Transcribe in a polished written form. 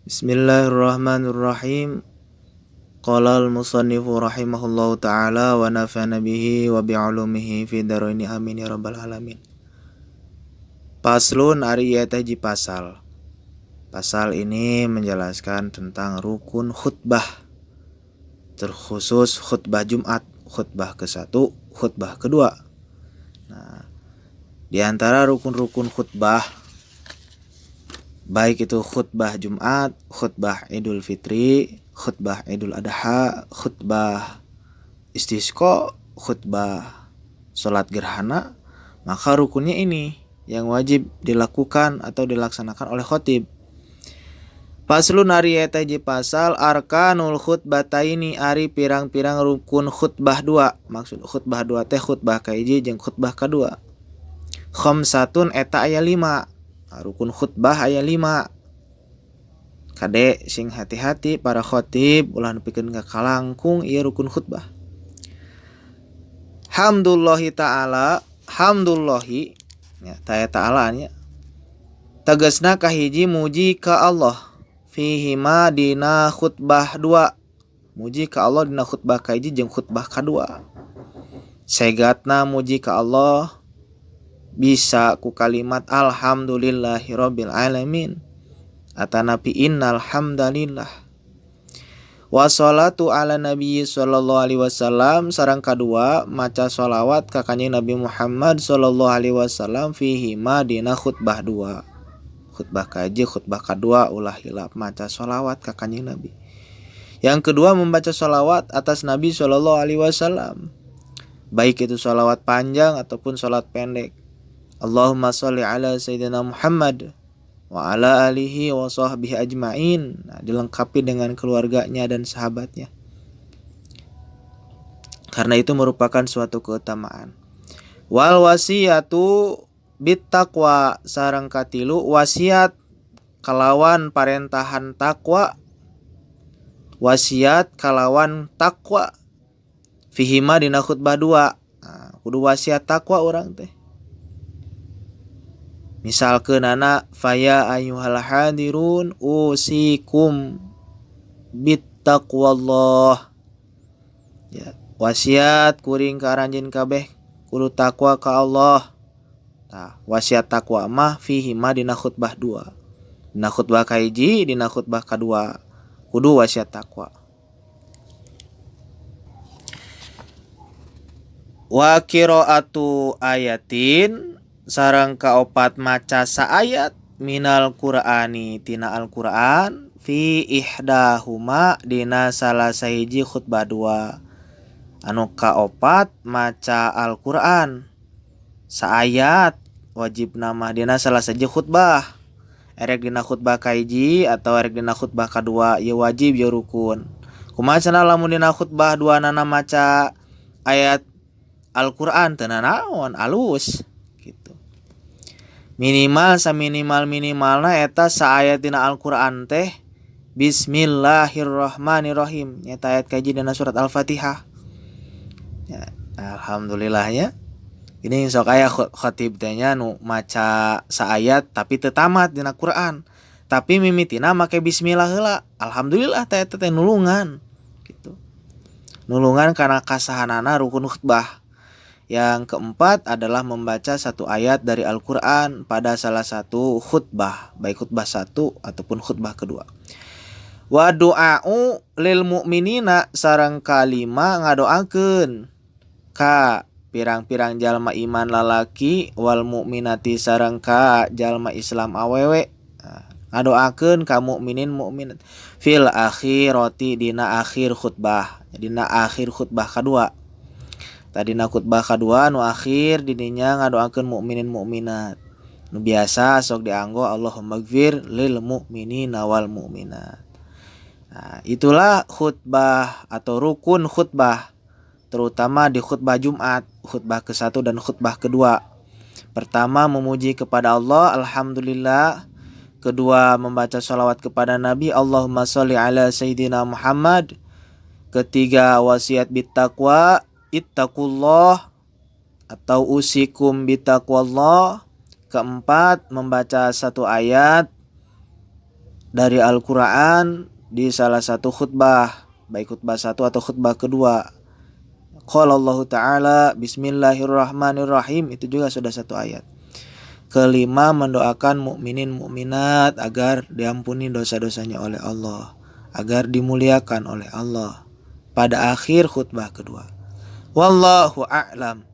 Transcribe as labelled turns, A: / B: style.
A: Bismillahirrahmanirrahim. Qala al-musannifu rahimahullahu ta'ala wa nafa'ana bihi wa bi'ulumihi fi daraini amin ya rabbal alamin. Paslun ari ieu teh hiji pasal. Pasal ini menjelaskan tentang rukun khutbah, terkhusus khutbah Jumat, khutbah ke-1, khutbah kedua. Nah, di antara rukun-rukun khutbah baik itu khutbah Jumat, khutbah Idul Fitri, khutbah Idul Adha, khutbah istisqa, khutbah sholat gerhana, maka rukunnya ini yang wajib dilakukan atau dilaksanakan oleh khotib. Paslun ari eta hiji pasal arkanul khutbataini ari pirang-pirang rukun khutbah 2. Maksud khutbah 2 teh khutbah kahiji jeung khutbah kadua. Khamsatun eta aya 5. Rukun khutbah aya 5. Kade sing hati-hati para khotib ulah nepikeun ka kalangkung ieu rukun khutbah. Hamdulillahi ta'ala, hamdulillahi nya ta'ala nya. Tegasna kahiji muji ka Allah fihi ma dina khutbah 2. Muji ka Allah dina khutbah kahiji jeung khutbah kadua. Segatna muji ka Allah bisa ku kalimat alhamdulillahirabbil alamin atanapi innal hamdalillah. Wassalatu ala nabiyyi sallallahu alaihi wasallam sareng kadua maca sholawat ka kanjeng Nabi Muhammad sallallahu alaihi wasallam fihi ma dina khutbah 2. Khutbah kahiji khutbah kadua ulah hilap maca sholawat ka kanjeng Nabi. Yang kedua membaca sholawat atas Nabi sallallahu alaihi wasallam, baik itu sholawat panjang ataupun sholat pendek. Allahumma sholli ala sayyidina Muhammad wa ala alihi wa sahbihi ajma'in. Nah, dilengkapi dengan keluarganya dan sahabatnya. Karena itu merupakan suatu keutamaan. Wal wasiyatu bit taqwa sareng katilu wasiat kalawan parentahan takwa. Wasiat kalawan takwa fihima dina khutbah 2. Nah, kudu wasiat takwa urang teh. Misalkeunana faya ayyuhal hadirun usikum bittaqwallah. Ya, wasiat kuring ka aranjeun kabeh kudu takwa ka Allah. Nah, wasiat takwa mah fihi ma dina khutbah 2. Dina khutbah kahiji, dina khutbah kadua kudu wasiat takwa. Wa qiraatu ayatin sareng kaopat maca saayat minal Qur'ani tina Al-Qur'an fi ihdahuma dina salah sahiji khutbah 2. Anu kaopat maca Al-Qur'an saayat wajib nama dina salah sahiji khutbah. Erek dina khutbah kahiji atau erek dina khutbah kadua ieu wajib ieu rukun. Kumaha cenah lamun dina khutbah 2 nana maca ayat Al-Qur'an teu naon alus. Minimal saminimalna eta saayat dina Al-Qur'an teh Bismillahirrahmanirrahim eta ayat kaji dina surat Al-Fatihah. Ya, alhamdulillahnya. Ini sok aya khatib teh nya nu maca saayat tapi teu tamat dina Qur'an. Tapi mimitina make bismillah heula. Alhamdulillah teh eta teh nulungan gitu. Nulungan karena kasahanana rukun khutbah. Yang keempat adalah membaca satu ayat dari Al-Quran pada salah satu khutbah, baik khutbah 1 ataupun khutbah kedua. Wa du'a'u lil mu'minina sareng kalima ngadoakeun ka pirang-pirang jalma iman lalaki wal mu'minati sareng ka jalma Islam awewe. Ngadoakeun ka mukminin mukminat fil akhirati dina akhir khutbah, dina akhir khutbah kedua. Tadina khutbah kadua nu akhir didinya ngadoakeun mukminin mukminat. Nu biasa sok dianggo Allahumma gfir lil mu'minina wal mu'minat. Nah, itulah khutbah atau rukun khutbah, terutama di khutbah Jumat, khutbah ke-1 dan khutbah kedua. Pertama memuji kepada Allah, alhamdulillah. Kedua membaca sholawat kepada Nabi, Allahumma sholli ala sayyidina Muhammad. Ketiga wasiat bittaqwa, ittaqullah atau usikum bittaqwallah. Keempat membaca satu ayat dari Al-Quran di salah satu khutbah, baik khutbah 1 atau khutbah kedua. Qala Allah Ta'ala Bismillahirrahmanirrahim, itu juga sudah satu ayat. Kelima, mendoakan mukminin mukminat agar diampuni dosa-dosanya oleh Allah, agar dimuliakan oleh Allah pada akhir khutbah kedua. Wallahu a'lam.